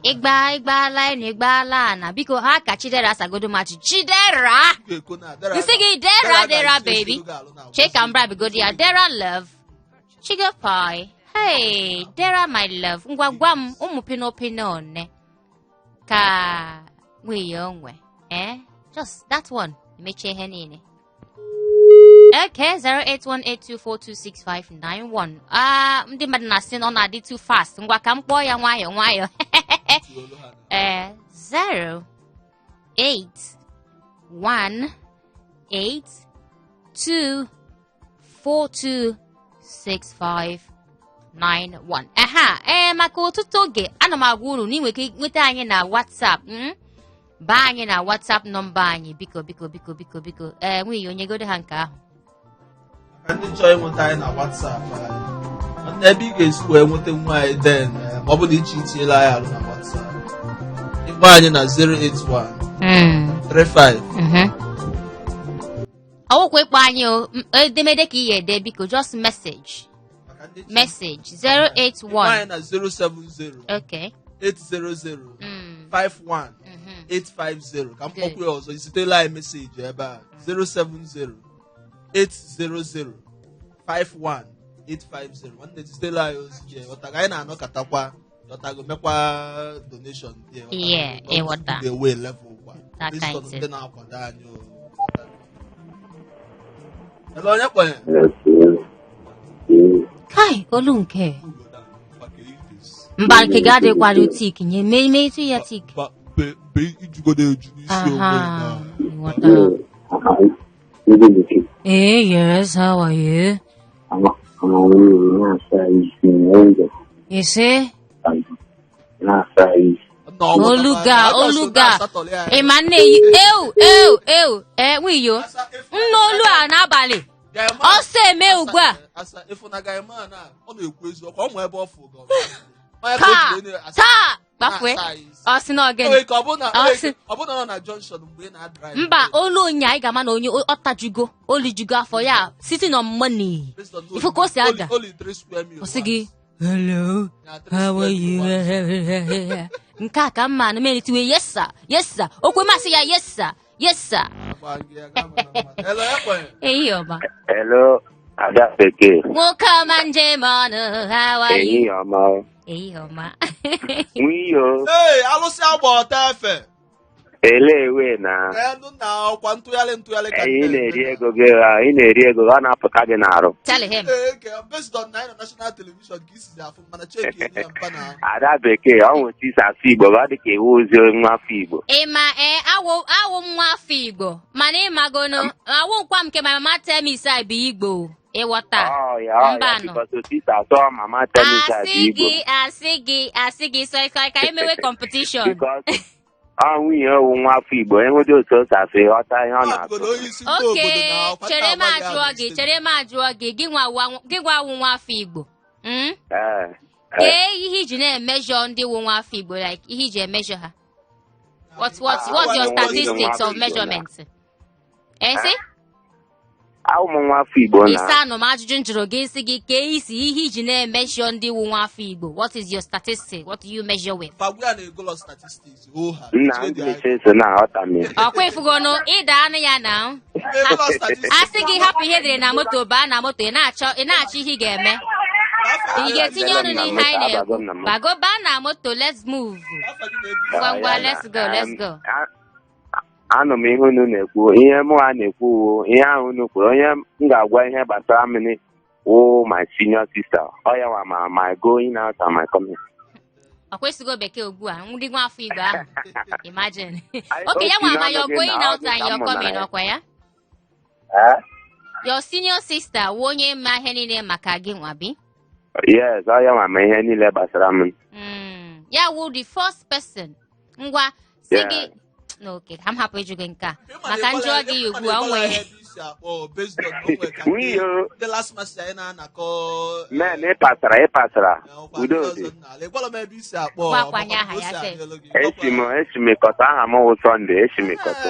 ịgbaala na biko ha ka Chidera asagodo machi Chidera isi gị Dera baby cheka mbra bigodi ya Dera love chiga pie hey Dera my love ngwa gwa m ụmụ pinọpinọ one ka nwunye onwe just that one emechi ihe niile. Okay, 08182426591. Ndị mmadụ na-asị na ọ na-adị too fast. Ngwa ka m kpọọ ya nwayọọ. 08182426591. Maka ọtụtụ oge ana m agwa unu na ị nwere ike nweta anyị na WhatsApp. Baa anyị na WhatsApp nọmba anyị biko. Nwunye onye godo ha nke ahụ. Ndị chọọ ịnweta anyị na WhatsApp ebe ị ga-esi wee nweta nwaanyị den ma ọ bụ na iche itinyela ya alụ na WhatsApp ịgba anyị na 081 35 ọwụkwa ịkpọ anyị edemede ka ị ga-ede biko just message 081 na 070 okay 800 51 850 ka m kpọkwa ya ọzọ izitela anyị meseji ebe a 070 800 51 850 nwanne zitela anyị ozi ya ọtaga anyị na-anọkọtakwa ọtago mekwa donation ịghọta the way level kwa ndị na-akwado anyị onye kwenye kai olu nke mba nke ga adịkwara tik nye mee itu ya tik ijugodo eju n'isi yes, how are you? You see? Oluga. Emane wiyo. Nnolu a n'abalị. Ọsọ eme ugbu a. Taa gbafue ọsị na ogene mba olu onye anyị ga-ama na onye ọtajugo olijugo afọ ya site na money ifu ka o si ada ọsị gị hello how are you nke a ka mma na meritiwe yes sir okwe masị ya yes sir eyi ọba hello ada bekee nwoke ọma njem ọnụ how are you eyi ọma nwiyo alụsị agba ọta efe elewe na enu na ọkwa ntụgharị ka ị na-eri ego ọ na-apụta gị n'arụ tell him based on national television ka isi afụ mana cheki ya mpa na ada bekee ọ nwụta isi afọ Igbo ọ dị ka iwu ozi nwa afọ Igbo ịma awụ nwa afọ Igbo mana ịmagono awụ nkwa nke my mama tell me say bụ Igbo ịghọta mbanụ asị gị so ka emewe competition nwunye owu nwa afọ Igbo enwede otu o si asị ghọta ihe ọ na-atụ oke chere m ajụọ gị gị gwa awụ nwa afọ Igbo kee ihe iji na-emejọ ndị wụ nwa afọ Igbo like ihe iji emejọ ha what's your statistics of measurement esi ụmụ nwa afọ Igbo na ise anụ m ajụjụ njụrụ gị isi gị ka isi ihe iji na-emeshọ ndị wu nwa afọ Igbo what is your statistic what do you measure with nna ndị so na-aghọta m ọkwa ifugonụ ịda anụ ya na asị gị hapụ ihe dịrị na moto baa na moto ị na-achọ ihe ị ga-eme ị ga-etinye ọnụ n'ihe anyị na-ekwu bago baa na moto let's move ngwa let's go anụ m ihe unu na-ekwu ihe mụ ha na-ekwu ihe ahụ unu kwuru onye m ga-agwa ihe gbasara m wụ my senior sister ọ ya nwa my going out and my coming ọ kwesịgo bekee ugbu a ndị nwa afọ Igbo ahụ imagine okay ya nwa ma your going out and your coming ọkwa ya your senior sister wụ onye ma ihe niile maka gị nwa bi yes ọ ya nwa ma ihe niile gbasara m ya wụ the first person ngwa si gị n'oke ka m hapụ ịjụ gị nke a maka njọ gị ugbu a nwee men ịpasara udo gwakwanye aha ya esimikọta aha m wụ Sunday esimikọta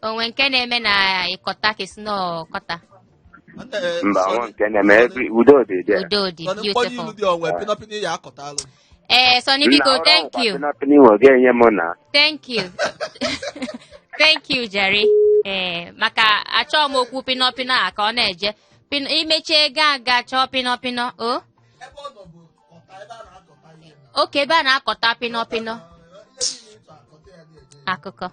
onwe nke na-eme na ịkọta ka esi n'ọkọta mba nwa nke na-eme udo dị beautiful Sonny biko thank you thank you Jerry maka achọ m okwu pinọpinọ a ka ọ na-eje imechie ego aga chọọ pinọpinọ oke ebe a na-akọta pinọpinọ akụkọ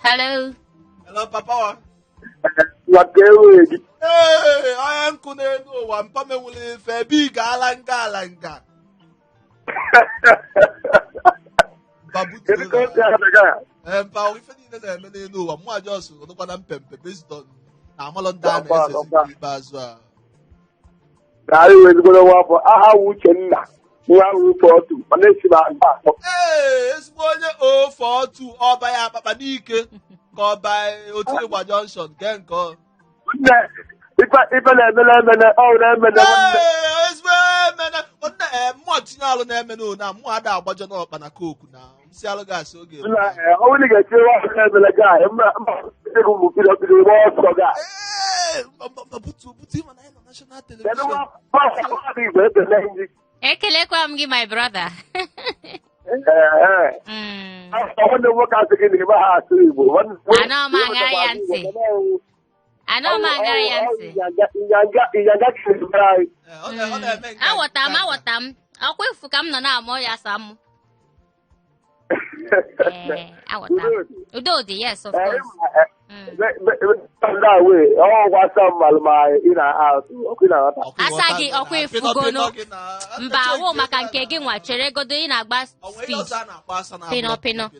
hello papa onye nkụ n'elu ụwa mpa menwere efe ebe ị ga-ala nga mpa ife niile na-eme n'elu ụwa mụ ajọs nụkwana mpempe bezdon na amalụ ndị a na-esesi ikpeazụ a ka anyị wezigoro nwafọ aha Uchenna nwa U42 mana esi m agba akpọ. Ezigbo onye O42 ọba ya akpakpa n'ike ka ọba Otigba Junction nke nke ọ. Nne ife na-emene ọrụ na-emene nwanne. Ezigbo emene nwanne mmụọ tinye alụ na-emene na mmụọ ada agbajọ n'ọkpa na koku na nsị alụ gasị oge. Ọ bụrụ ga-etinye ọrụ na-emene gaa mma ego m pịrịpịrị nwa ọsọ gaa. Butu ịma na anyị nọ national television. Ekelekwa m gị my brother. Nwanne nwoke asị gị na ịma ha asụ Igbo. Anọ m aṅara ya ntị. Aghọta m. Ọkwa efu ka m nọ na-amụ ya asa mụ. Aghọta m. Udo dị, yes, of course. Asa gị ọkwa efugono. Mba awụ maka nke gị nwa chere godo ị na-agba speed. Pino.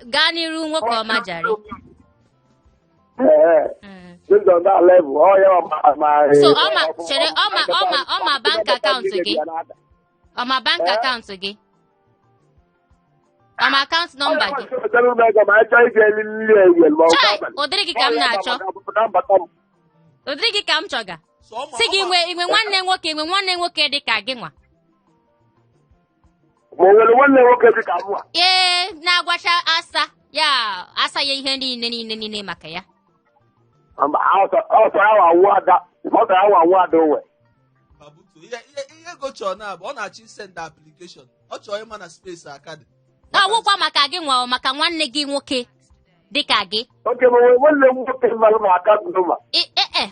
Gaa n'iru nwoke ọma jari. So ọma bank account gị. Ọma bank account gị. Ọma account number gị. Chai, ụdịrị gị ka m na-achọ. Ụdịrị gị ka m chọga. Si gị inwe nwanne nwoke dị ka gị nwa. Ee, na-agwacha asa ya ihe niile maka ya. Ihe gochọ na bụ ọ na-achị send application ọ chọrọ ịma na space akadị. Ọgwụkwa maka gị nwa maka nwanne gị nwoke dịka gị.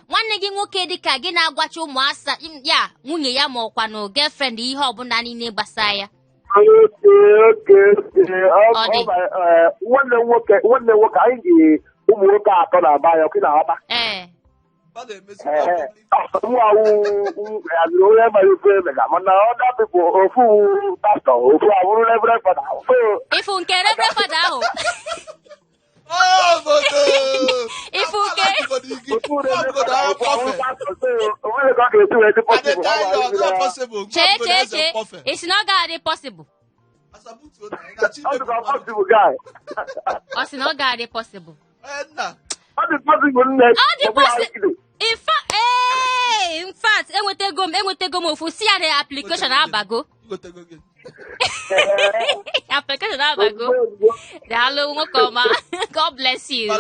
Nwanne gị nwoke dịka gị na-agwacha ụmụasa ya nwunye ya ma ọkwa na girlfriend ihe ọbụla niile gbasara ya. Nwanne nwoke anyị ji ụmụ nwoke atọ na-aba ya ọkụ na-aghọta. Onye mara ife emega mana ọda pipụ ofu pastọ ofu abụrụ reverend fada. Ifu nke reverend fada ahụ. Ifu nke chee isi na ọ ga-adị possible. Ọ sị na ọ ga-adị possible. In fact, enwetego m ofu si ya na application abago. Application abago. Daalụ nwoke ọma. God bless you.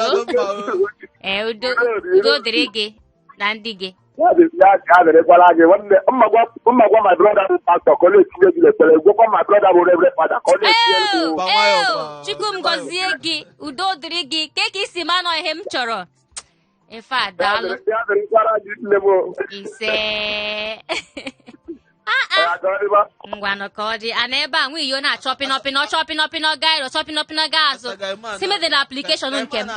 Udo dịrị gị na ndị gị. My brother pastor college my brother Chukwu m gọzie gị, udo dịrị gị, ka isi ma nọ ihe m chọrọ. In fact, daalụ. Ise. Ngwanụ ka ọ dị ana ebe a nwe iyo na-achọ pinọ gaa azụ si mede na application nke m.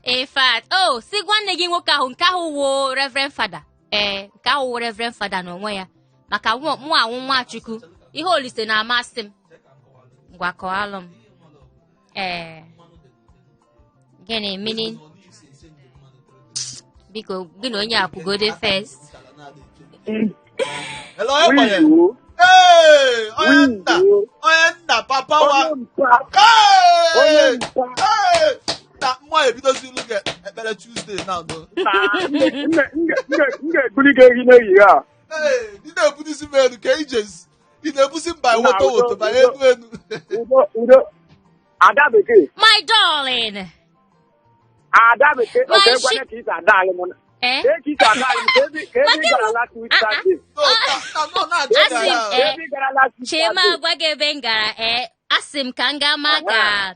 In fact, si nwanne gị nwoke ahụ nke ahụ wo Reverend Fada. Nke ahụ wo Reverend Fada n'onwe ya maka mụ anwụ Nwachukwu ihe Olise na-amasị m. Ngwa kọwalụ m. Gịnị meaning? Biko gị na onye akwụgode first. Onye nna papa wa. Na nwa ebidozi ilu gị ekpere Tuesday na ndo. M ga-ebuli gị ehi n'eyi ya. Ị na-ebudizi m elu ka ijezi. Ị na-ebuzi mba woto ma enu. Udo. Ada bekee. My darling. Ada bekee. Okay, gwana ka isi ada anyị mụ. Ka isi ada anyị ka ebi gara last week Saturday. Chima agwa gị ebe m gara asị m ka m gaa ma ka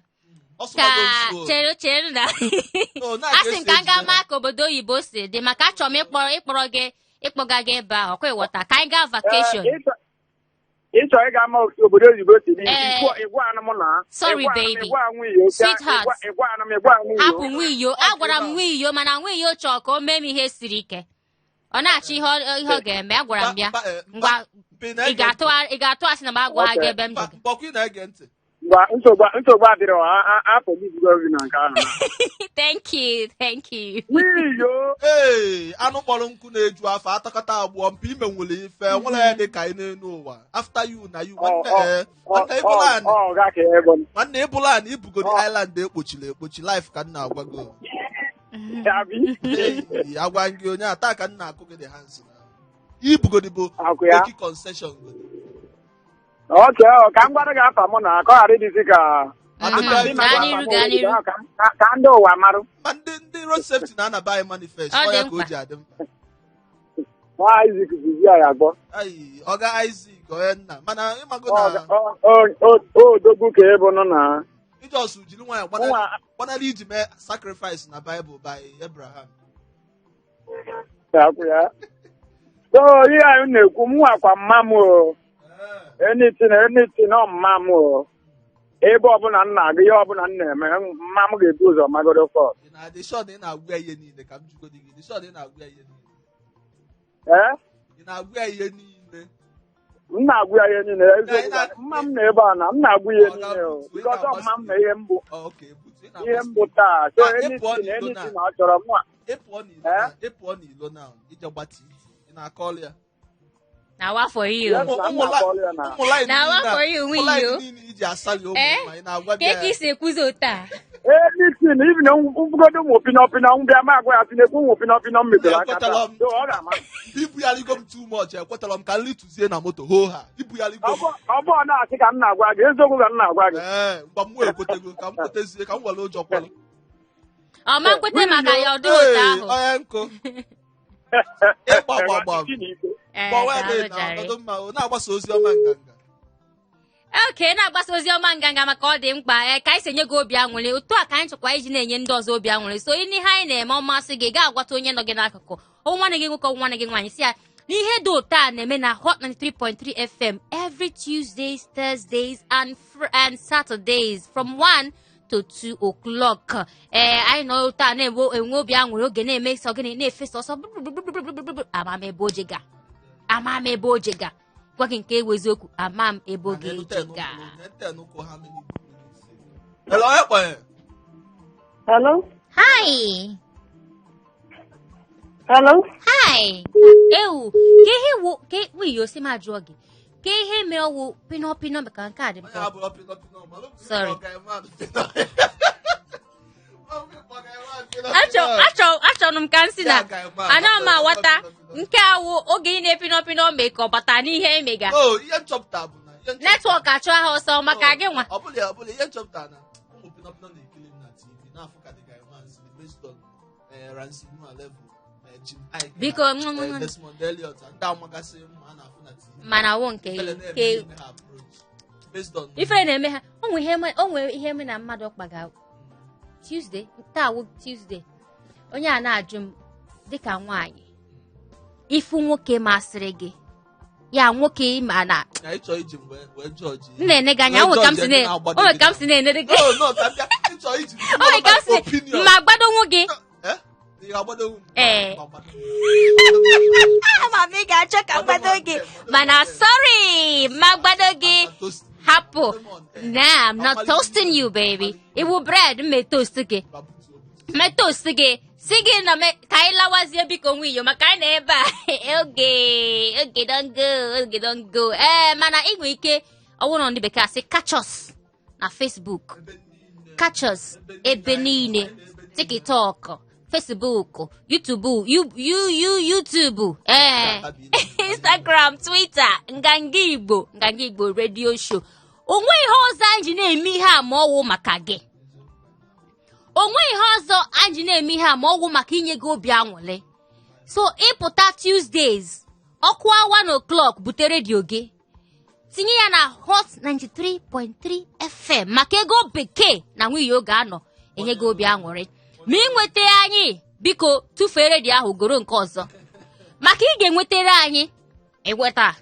chere na asị m ka m gaa ma ka obodo oyibo si dị maka achọrọ m ịkpọga gị ebe ahụ ọkwa ịghọta ka anyị gaa vacation. Ịchọ ịga ama obodo oyibo si dị ịgwa anụ m na. Sorry baby. Sweetheart. Hapụ Nwiyo. Agwara m Nwiyo mana Nwiyo chọọ ka o mee m ihe siri ike. Ọ na-achọ ihe ọ ga-eme agwara m ya. Ngwa ị ga-atụ asị na m agwa ha gị ebe m dị. nsogbu adịrọ afọ gị bido gị na nke ahụ. Thank you. N'iyo. Ee, anụ kpọrọ nkụ na-eju afọ atakata agbụọ mpi ime nwere ife nwere ya dị ka ị n'elu ụwa after you na you nwanne ịbụla na ibugodi island ekpochiri ekpochi life ka m na-agwago agwa gị onye a taa ka m na-akụ gị dị hansi ibugodi bụ eki concession oke ka m gwara gị afa mụ na ka ọ ghara ịdịzi ka ka ndị ụwa marụ ma ndị road safety na-anaba anyị manifest ọ ya ka o ji adị mkpa nwa Isaac zizi ya agbọ ọga Isaac onye nna mana ịmago na odogwu ka ị bụ nọ na Ijos jiri nwanyị gbanara iji mee sacrifice na Bible by Abraham so ihe anyị na-ekwu m nwakwa mma m o anything ọmụma m o ebe ọbụla m na-aga ihe ọbụla m na-eme mma m ga-ebu ụzọ magodo fọs ị na-agwa ya ihe niile ka m jugodi gị ị na-agwa ya ihe niile ị na-agwa ya ihe niile m na-agwa ya ihe niile mma m na ebe a na m na-agwa ya ihe niile o bikọta ọmụma m na ihe mbụ taa so anything ọ chọrọ mụ ịpụọ n'ilo na ije gbata ị na-akọ ọlụ ya Now what for you? Now what for you? We you. Keki se kuzota. Anything, even ugodo mo pina umbia magwa atine ku mo pina mbedela kata. So oga ma. Ibu ya ligom too much. Kwetala m ka nli tuzie na moto ho ha. Ibu ya ligom. Obo na asị ka m na-agwa gị, eziokwu ka m na-agwa gị. Mgba m ekwetego ka m kwetezie ka m were ụjọ kwalụ. Ọ ma kwete maka ya ọdụ ụta ahụ. Onye nkụ. Ịgba. Na-agbasa ozi ọma nganga. Okay, na-agbasa ozi ọma nganga maka ọ dị mkpa ka anyị senye gị obi aṅụrị otu a ka anyị chọkwa iji na-enye ndị ọzọ obi aṅụrị so ihe anyị na-eme ọmasị gị ga-agwata onye nọ gị n'akụkụ nwanne gị nwoke nwanne gị nwaanyị si ya n'ihe dị ụtọ a na-eme na Hot 93.3 FM every Tuesdays, Thursdays and Saturdays from 1 to 2 o'clock. Anyị nọ ụtọ a na-enwe obi aṅụrị oge na-eme sọ gịnị na-efesa ọsọ amam ebe ojega gwa gị nke ewu eziokwu amam ebe oge ejega. Hello. Hi. Ewu ke ihe wo ke we yo si ma jụọ gị ke ihe mere ọwụ pino maka nke a dị mkpa. Sorry. Achọrọ m ka nsị na ana m awata nke awụ oge ị na-epino mee ka ọ bata n'ihe emega ihe nchọpụta bụ na netwọk achọ ha ọsọ maka gị nwa ọ bụla ihe nchọpụta na ụmụ pino na-ekiri m na TV n'afọ ka dị ga-emansi based on Ransomware level biko Desmond Elliot ndị amagasị m a na-afụ na TV mana wụ nke ife na-eme ha onwe ihe eme na mmadụ ọkpaga Tuesday taa wụ Tuesday onye a na-ajụ m dịka nwaanyị ifu nwoke masịrị gị ya nwoke ma na na-ene gị anya onwe ka m si na-enere gị onwe ka m si ma gbadonwu gị mama ị ga-achọ ka gbado gị mana sorry ma gbado gị hapụ na I'm not toasting you baby iwu bread me toast gị si gị na ka anyị lawazie biko nwe iyo maka anyị na ebe a oge don't go mana ị nwere ike ọwụrụ ndị bekee asị catch us na Facebook catch us ebe niile TikTok Facebook YouTube Instagram Twitter nganga Igbo radio show onwe ihe ọzọ anyị na-eme ihe a ma ọwụ maka gị onwe ihe ọzọ anyị na-eme ihe a ma ọwụ maka inye gị obi aṅụrị so ịpụta Tuesdays ọkwa 1 o'clock bute redio gị tinye ya na Hot 93.3 FM maka ego bekee na nwunye oge anọ enye gị obi aṅụrị ma ị nweta anyị biko tụfee redio ahụ goro nke ọzọ maka ị ga-enwetara anyị eweta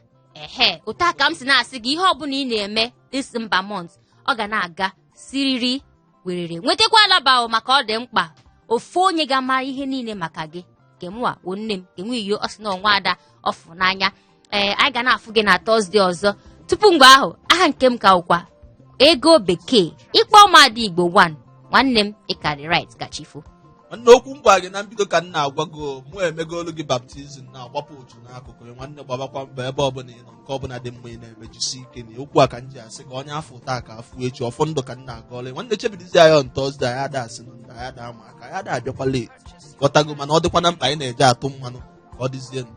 ụta ka m si na-asị gị ihe ọbụla ị na-eme this mba month ọ ga na-aga siriri werere nwetakwa alaba maka ọ dị mkpa ofu onye ga-amara ihe niile maka gị kemụa bụ nne m kenwe ọ sị na ọnwa ada ọfụ n'anya anyị ga na-afụ gị na Tọzdee ọzọ tupu mgbe ahụ aha nke m ka ụkwa ego bekee. Ịkpọ mmadụ Igbo 1 nwanne m ịkarị right gachifo. Nwanne okwu m gwa gị na mbido ka m na-agwa gị mụ emegolu gị baptizim na-agbapụ otu n'akụkụ gị nwanne gbabakwa mbọ ebe ọbụla ị nọ nke ọbụla dị mma ị na-emejisi ike na okwu a ka m ji asị ka onye afọ taa ka afụ echi ọfọ ndụ ka m na-agọọla nwanne chebidizi ya on Thursday anyị ada asị na ndị anyị ada ama aka anyị ada abịakwa late ghọtago mana ọ dịkwa na mkpa anyị na-eje atụ mmanụ ka ọ dịzie ndụ.